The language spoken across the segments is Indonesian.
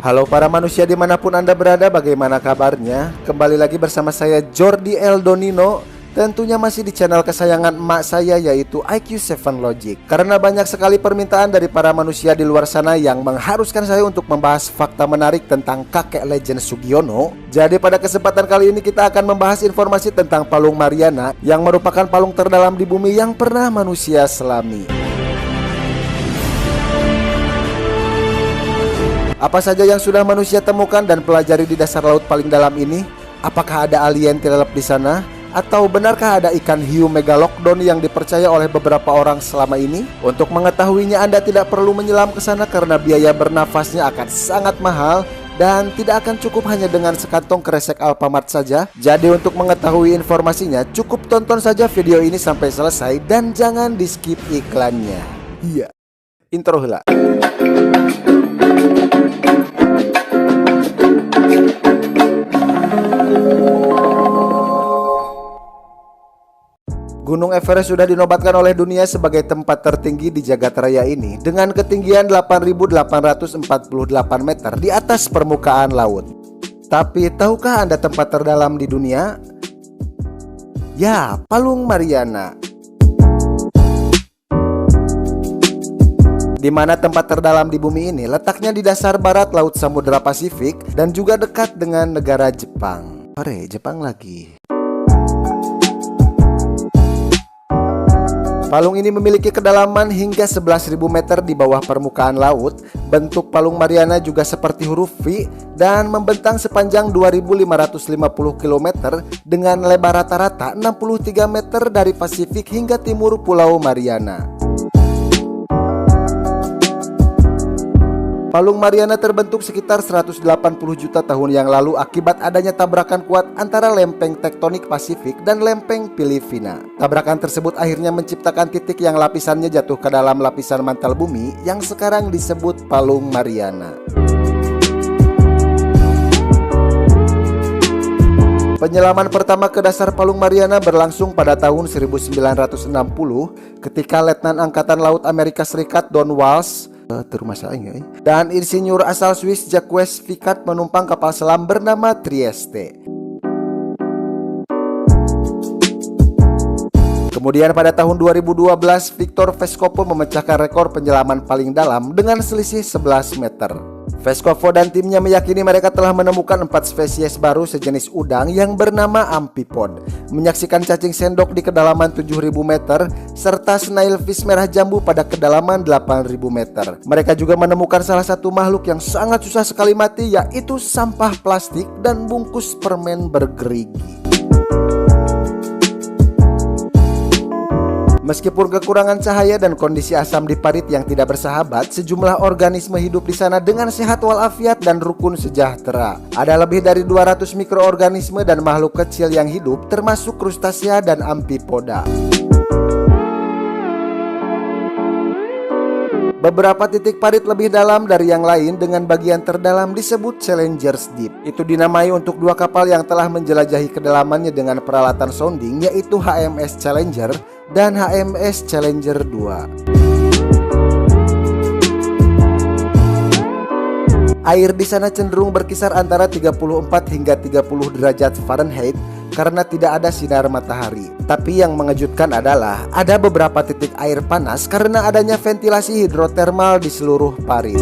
Halo para manusia dimanapun Anda berada, bagaimana kabarnya? Kembali lagi bersama saya Jordi Eldonino. Tentunya masih di channel kesayangan emak saya, yaitu IQ7 Logic. Karena banyak sekali permintaan dari para manusia di luar sana yang mengharuskan saya untuk membahas fakta menarik tentang kakek legend Sugiono. Jadi pada kesempatan kali ini kita akan membahas informasi tentang Palung Mariana, yang merupakan palung terdalam di bumi yang pernah manusia selami. Apa saja yang sudah manusia temukan dan pelajari di dasar laut paling dalam ini? Apakah ada alien terlelap di sana? Atau benarkah ada ikan hiu megalodon yang dipercaya oleh beberapa orang selama ini? Untuk mengetahuinya Anda tidak perlu menyelam ke sana karena biaya bernafasnya akan sangat mahal dan tidak akan cukup hanya dengan sekantong kresek Alfamart saja. Jadi untuk mengetahui informasinya cukup tonton saja video ini sampai selesai dan jangan di skip iklannya. Iya. Intro heula. Gunung Everest sudah dinobatkan oleh dunia sebagai tempat tertinggi di jagat raya ini dengan ketinggian 8.848 meter di atas permukaan laut. Tapi tahukah Anda tempat terdalam di dunia? Ya, Palung Mariana. Di mana tempat terdalam di bumi ini letaknya di dasar barat Laut Samudra Pasifik dan juga dekat dengan negara Jepang. Hore, Jepang lagi. Palung ini memiliki kedalaman hingga 11.000 meter di bawah permukaan laut. Bentuk Palung Mariana juga seperti huruf V dan membentang sepanjang 2.550 km dengan lebar rata-rata 63 meter dari Pasifik hingga timur Pulau Mariana. Palung Mariana terbentuk sekitar 180 juta tahun yang lalu akibat adanya tabrakan kuat antara lempeng tektonik Pasifik dan lempeng Filipina. Tabrakan tersebut akhirnya menciptakan titik yang lapisannya jatuh ke dalam lapisan mantel bumi yang sekarang disebut Palung Mariana. Penyelaman pertama ke dasar Palung Mariana berlangsung pada tahun 1960 ketika Letnan Angkatan Laut Amerika Serikat Don Walsh dan insinyur asal Swiss Jacques Vicat menumpang kapal selam bernama Trieste. Kemudian pada tahun 2012 Victor Vescovo memecahkan rekor penyelaman paling dalam dengan selisih 11 meter. Vescovo dan timnya meyakini mereka telah menemukan 4 spesies baru sejenis udang yang bernama amphipod, menyaksikan cacing sendok di kedalaman 7.000 meter, serta snailfish merah jambu pada kedalaman 8.000 meter. Mereka juga menemukan salah satu makhluk yang sangat susah sekali mati, yaitu sampah plastik dan bungkus permen bergerigi. Meskipun kekurangan cahaya dan kondisi asam di parit yang tidak bersahabat, sejumlah organisme hidup di sana dengan sehat walafiat dan rukun sejahtera. Ada lebih dari 200 mikroorganisme dan makhluk kecil yang hidup, termasuk krustasea dan amphipoda. Beberapa titik parit lebih dalam dari yang lain dengan bagian terdalam disebut Challenger's Deep. Itu dinamai untuk 2 kapal yang telah menjelajahi kedalamannya dengan peralatan sounding, yaitu HMS Challenger dan HMS Challenger 2. Air di sana cenderung berkisar antara 34 hingga 30 derajat Fahrenheit karena tidak ada sinar matahari. Tapi yang mengejutkan adalah ada beberapa titik air panas karena adanya ventilasi hidrotermal di seluruh parit.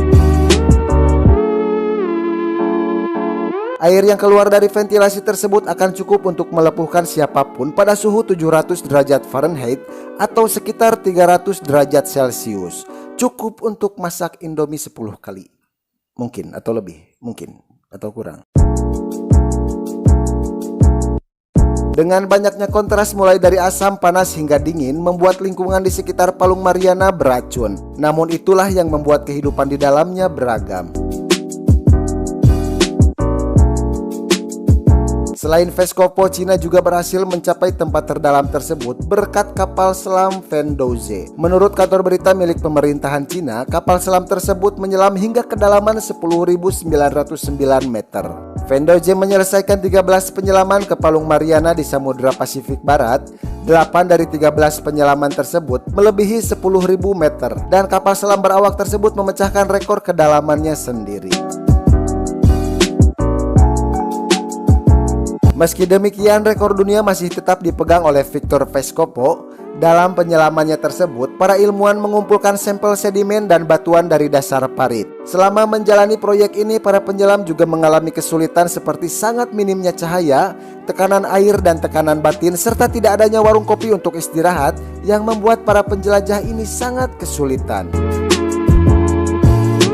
Air yang keluar dari ventilasi tersebut akan cukup untuk melepuhkan siapapun pada suhu 700 derajat Fahrenheit atau sekitar 300 derajat Celcius. Cukup untuk masak Indomie 10 kali. Mungkin atau lebih, mungkin atau kurang. Dengan banyaknya kontras mulai dari asam, panas hingga dingin membuat lingkungan di sekitar Palung Mariana beracun. Namun itulah yang membuat kehidupan di dalamnya beragam. Selain Vescovo, Cina juga berhasil mencapai tempat terdalam tersebut berkat kapal selam Vendose. Menurut kantor berita milik pemerintahan Cina, kapal selam tersebut menyelam hingga kedalaman 10.909 meter. Vendose menyelesaikan 13 penyelaman ke Palung Mariana di Samudra Pasifik Barat. 8 dari 13 penyelaman tersebut melebihi 10.000 meter dan kapal selam berawak tersebut memecahkan rekor kedalamannya sendiri. Meski demikian, rekor dunia masih tetap dipegang oleh Victor Vescovo. Dalam penyelamannya tersebut, para ilmuwan mengumpulkan sampel sedimen dan batuan dari dasar parit. Selama menjalani proyek ini, para penyelam juga mengalami kesulitan seperti sangat minimnya cahaya, tekanan air dan tekanan batin, serta tidak adanya warung kopi untuk istirahat yang membuat para penjelajah ini sangat kesulitan.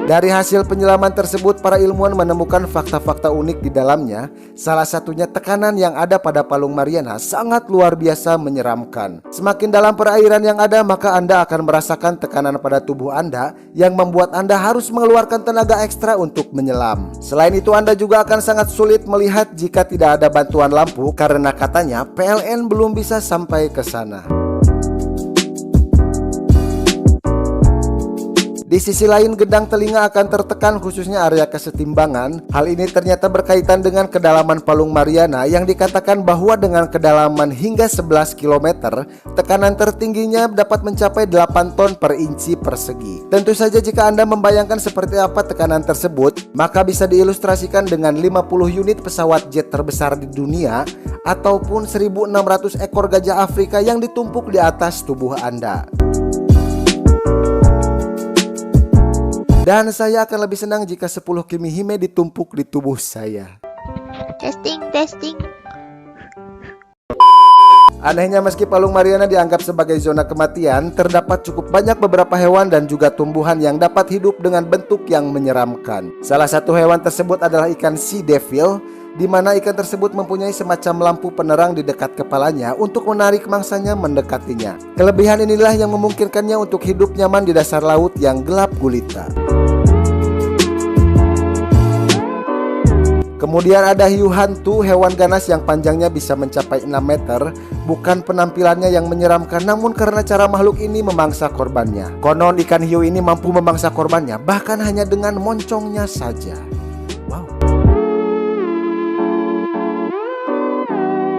Dari hasil penyelaman tersebut, para ilmuwan menemukan fakta-fakta unik di dalamnya. Salah satunya tekanan yang ada pada Palung Mariana sangat luar biasa menyeramkan. Semakin dalam perairan yang ada, maka Anda akan merasakan tekanan pada tubuh Anda yang membuat Anda harus mengeluarkan tenaga ekstra untuk menyelam. Selain itu, Anda juga akan sangat sulit melihat jika tidak ada bantuan lampu karena katanya PLN belum bisa sampai ke sana. Di sisi lain, gendang telinga akan tertekan khususnya area kesetimbangan. Hal ini ternyata berkaitan dengan kedalaman Palung Mariana yang dikatakan bahwa dengan kedalaman hingga 11 km, tekanan tertingginya dapat mencapai 8 ton per inci persegi. Tentu saja jika Anda membayangkan seperti apa tekanan tersebut, maka bisa diilustrasikan dengan 50 unit pesawat jet terbesar di dunia ataupun 1.600 ekor gajah Afrika yang ditumpuk di atas tubuh Anda. Dan saya akan lebih senang jika 10 Kimihime ditumpuk di tubuh saya. Testing. Anehnya, meski Palung Mariana dianggap sebagai zona kematian, terdapat cukup banyak beberapa hewan dan juga tumbuhan yang dapat hidup dengan bentuk yang menyeramkan. Salah satu hewan tersebut adalah ikan sea devil, di mana ikan tersebut mempunyai semacam lampu penerang di dekat kepalanya untuk menarik mangsanya mendekatinya. Kelebihan inilah yang memungkinkannya untuk hidup nyaman di dasar laut yang gelap gulita. Kemudian ada hiu hantu, hewan ganas yang panjangnya bisa mencapai 6 meter. Bukan penampilannya yang menyeramkan, namun karena cara makhluk ini memangsa korbannya. Konon ikan hiu ini mampu memangsa korbannya bahkan hanya dengan moncongnya saja. Wow.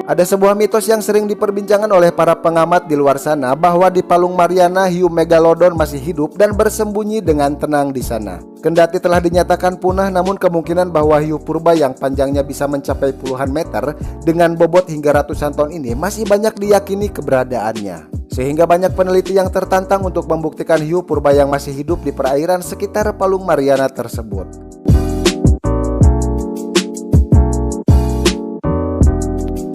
Ada sebuah mitos yang sering diperbincangkan oleh para pengamat di luar sana bahwa di Palung Mariana hiu megalodon masih hidup dan bersembunyi dengan tenang di sana. Kendati telah dinyatakan punah, namun kemungkinan bahwa hiu purba yang panjangnya bisa mencapai puluhan meter dengan bobot hingga ratusan ton ini masih banyak diyakini keberadaannya. Sehingga banyak peneliti yang tertantang untuk membuktikan hiu purba yang masih hidup di perairan sekitar Palung Mariana tersebut.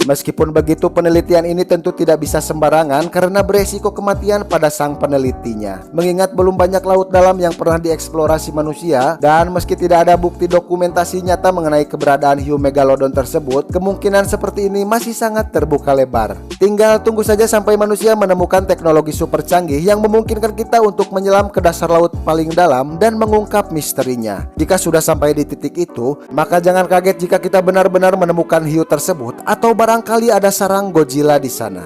Meskipun begitu, penelitian ini tentu tidak bisa sembarangan karena beresiko kematian pada sang penelitinya. Mengingat belum banyak laut dalam yang pernah dieksplorasi manusia, dan meski tidak ada bukti dokumentasi nyata mengenai keberadaan hiu megalodon tersebut, kemungkinan seperti ini masih sangat terbuka lebar. Tinggal tunggu saja sampai manusia menemukan teknologi super canggih yang memungkinkan kita untuk menyelam ke dasar laut paling dalam dan mengungkap misterinya. Jika sudah sampai di titik itu, maka jangan kaget jika kita benar-benar menemukan hiu tersebut atau barangkali ada sarang Godzilla di sana.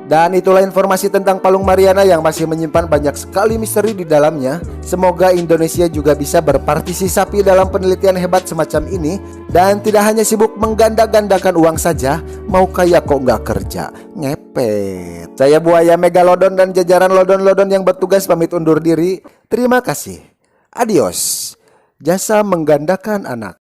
Dan itulah informasi tentang Palung Mariana yang masih menyimpan banyak sekali misteri di dalamnya. Semoga Indonesia juga bisa berpartisipasi dalam penelitian hebat semacam ini dan tidak hanya sibuk mengganda-gandakan uang saja, mau kaya kok nggak kerja, ngepet. Saya Buaya Megalodon dan jajaran lodon-lodon yang bertugas pamit undur diri. Terima kasih. Adios. Jasa menggandakan anak.